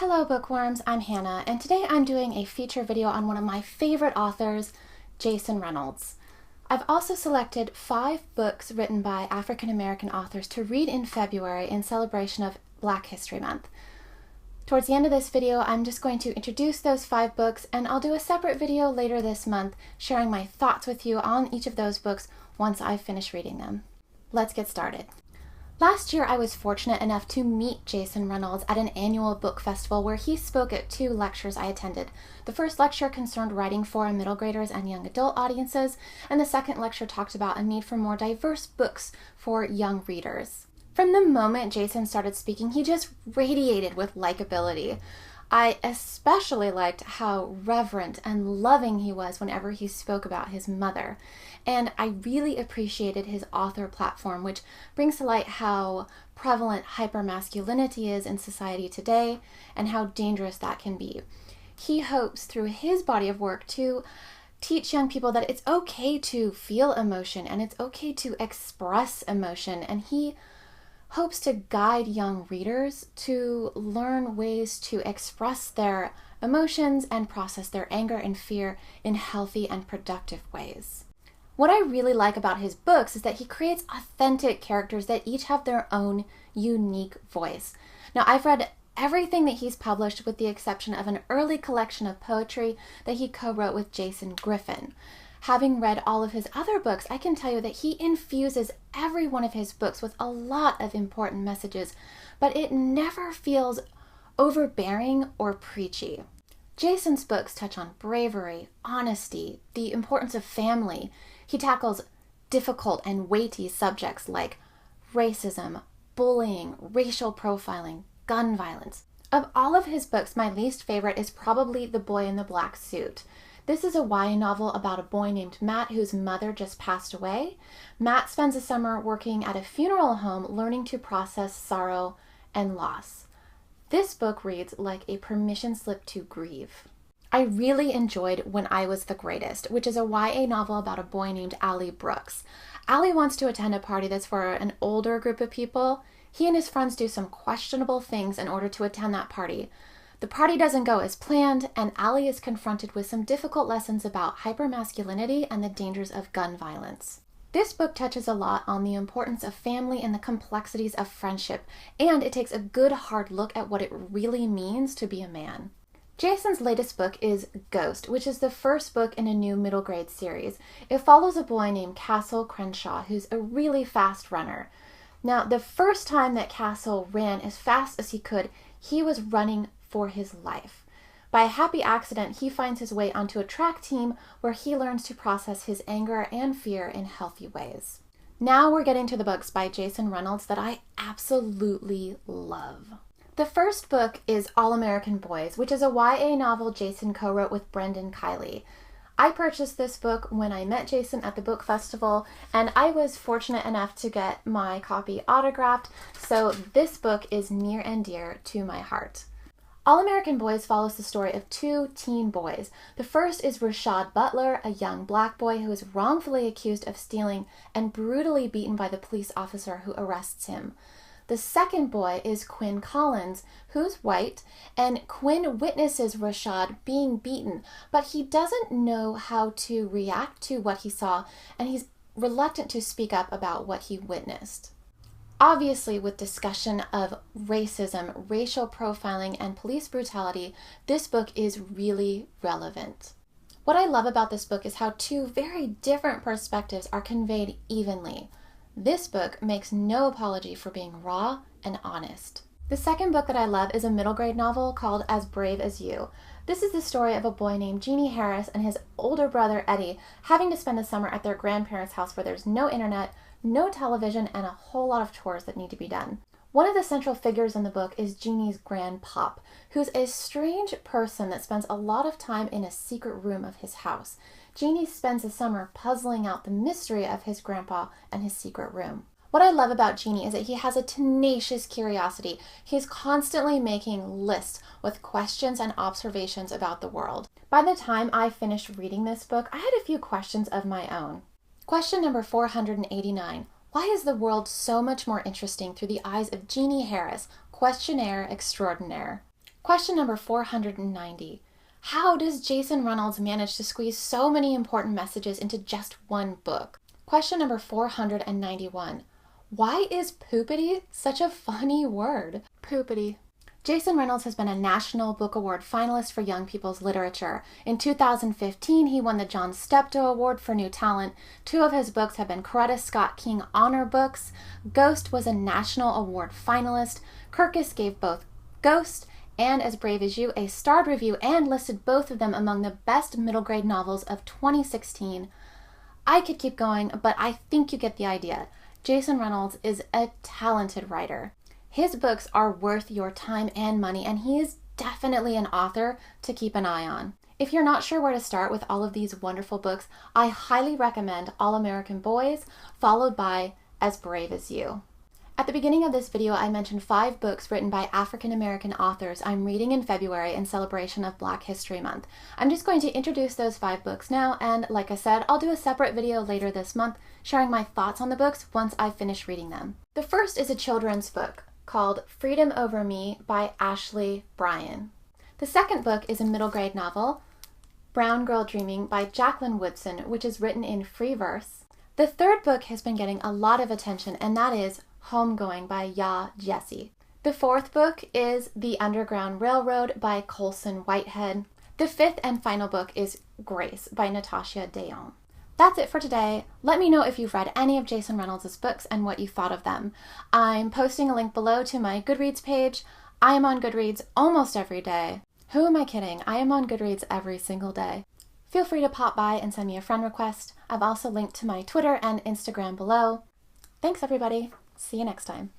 Hello bookworms, I'm Hannah, and today I'm doing a feature video on one of my favorite authors, Jason Reynolds. I've also selected 5 books written by African American authors to read in February in celebration of Black History Month. Towards the end of this video, I'm just going to introduce those 5 books, and I'll do a separate video later this month sharing my thoughts with you on each of those books once I've finished reading them. Let's get started. Last year, I was fortunate enough to meet Jason Reynolds at an annual book festival where he spoke at 2 lectures I attended. The first lecture concerned writing for middle graders and young adult audiences, and the second lecture talked about a need for more diverse books for young readers. From the moment Jason started speaking, he just radiated with likability. I especially liked how reverent and loving he was whenever he spoke about his mother. And I really appreciated his author platform, which brings to light how prevalent hypermasculinity is in society today and how dangerous that can be. He hopes through his body of work to teach young people that it's okay to feel emotion and it's okay to express emotion, and he hopes to guide young readers to learn ways to express their emotions and process their anger and fear in healthy and productive ways. What I really like about his books is that he creates authentic characters that each have their own unique voice. Now, I've read everything that he's published with the exception of an early collection of poetry that he co-wrote with Jason Griffin. Having read all of his other books, I can tell you that he infuses every one of his books with a lot of important messages, but it never feels overbearing or preachy. Jason's books touch on bravery, honesty, the importance of family. He tackles difficult and weighty subjects like racism, bullying, racial profiling, gun violence. Of all of his books, my least favorite is probably The Boy in the Black Suit. This is a YA novel about a boy named Matt whose mother just passed away. Matt spends a summer working at a funeral home learning to process sorrow and loss. This book reads like a permission slip to grieve. I really enjoyed When I Was the Greatest, which is a YA novel about a boy named Allie Brooks. Allie wants to attend a party that's for an older group of people. He and his friends do some questionable things in order to attend that party. The party doesn't go as planned, and Allie is confronted with some difficult lessons about hypermasculinity and the dangers of gun violence. This book touches a lot on the importance of family and the complexities of friendship, and it takes a good hard look at what it really means to be a man. Jason's latest book is Ghost, which is the first book in a new middle grade series. It follows a boy named Castle Crenshaw, who's a really fast runner. Now, the first time that Castle ran as fast as he could, he was running for his life. By a happy accident, he finds his way onto a track team where he learns to process his anger and fear in healthy ways. Now we're getting to the books by Jason Reynolds that I absolutely love. The first book is All American Boys, which is a YA novel Jason co-wrote with Brendan Kiley. I purchased this book when I met Jason at the book festival, and I was fortunate enough to get my copy autographed, so this book is near and dear to my heart. All American Boys follows the story of 2 teen boys. The first is Rashad Butler, a young black boy who is wrongfully accused of stealing and brutally beaten by the police officer who arrests him. The second boy is Quinn Collins, who's white, and Quinn witnesses Rashad being beaten, but he doesn't know how to react to what he saw, and he's reluctant to speak up about what he witnessed. Obviously, with discussion of racism, racial profiling, and police brutality, this book is really relevant. What I love about this book is how 2 very different perspectives are conveyed evenly. This book makes no apology for being raw and honest. The second book that I love is a middle grade novel called As Brave as You. This is the story of a boy named Jeannie Harris and his older brother Eddie having to spend the summer at their grandparents' house where there's no internet, no television, and a whole lot of chores that need to be done. One of the central figures in the book is Jeannie's grandpop, who's a strange person that spends a lot of time in a secret room of his house. Jeannie spends the summer puzzling out the mystery of his grandpa and his secret room. What I love about Jeannie is that he has a tenacious curiosity. He's constantly making lists with questions and observations about the world. By the time I finished reading this book, I had a few questions of my own. Question number 489. Why is the world so much more interesting through the eyes of Jeannie Harris, questionnaire extraordinaire? Question number 490. How does Jason Reynolds manage to squeeze so many important messages into just one book? Question number 491. Why is poopity such a funny word? Poopity. Jason Reynolds has been a National Book Award finalist for young people's literature. In 2015, he won the John Steptoe Award for New Talent. 2 of his books have been Coretta Scott King Honor Books. Ghost was a National Award finalist. Kirkus gave both Ghost and As Brave as You a starred review and listed both of them among the best middle grade novels of 2016. I could keep going, but I think you get the idea. Jason Reynolds is a talented writer. His books are worth your time and money, and he is definitely an author to keep an eye on. If you're not sure where to start with all of these wonderful books, I highly recommend All American Boys, followed by As Brave as You. At the beginning of this video, I mentioned 5 books written by African American authors I'm reading in February in celebration of Black History Month. I'm just going to introduce those 5 books now, and like I said, I'll do a separate video later this month sharing my thoughts on the books once I've finished reading them. The first is a children's book called Freedom Over Me by Ashley Bryan. The second book is a middle grade novel, Brown Girl Dreaming by Jacqueline Woodson, which is written in free verse. The third book has been getting a lot of attention, and that is Homegoing by Ya Jessie. The fourth book is The Underground Railroad by Colson Whitehead. The fifth and final book is Grace by Natasha Dayon. That's it for today. Let me know if you've read any of Jason Reynolds' books and what you thought of them. I'm posting a link below to my Goodreads page. I am on Goodreads almost every day. Who am I kidding? I am on Goodreads every single day. Feel free to pop by and send me a friend request. I've also linked to my Twitter and Instagram below. Thanks, everybody. See you next time.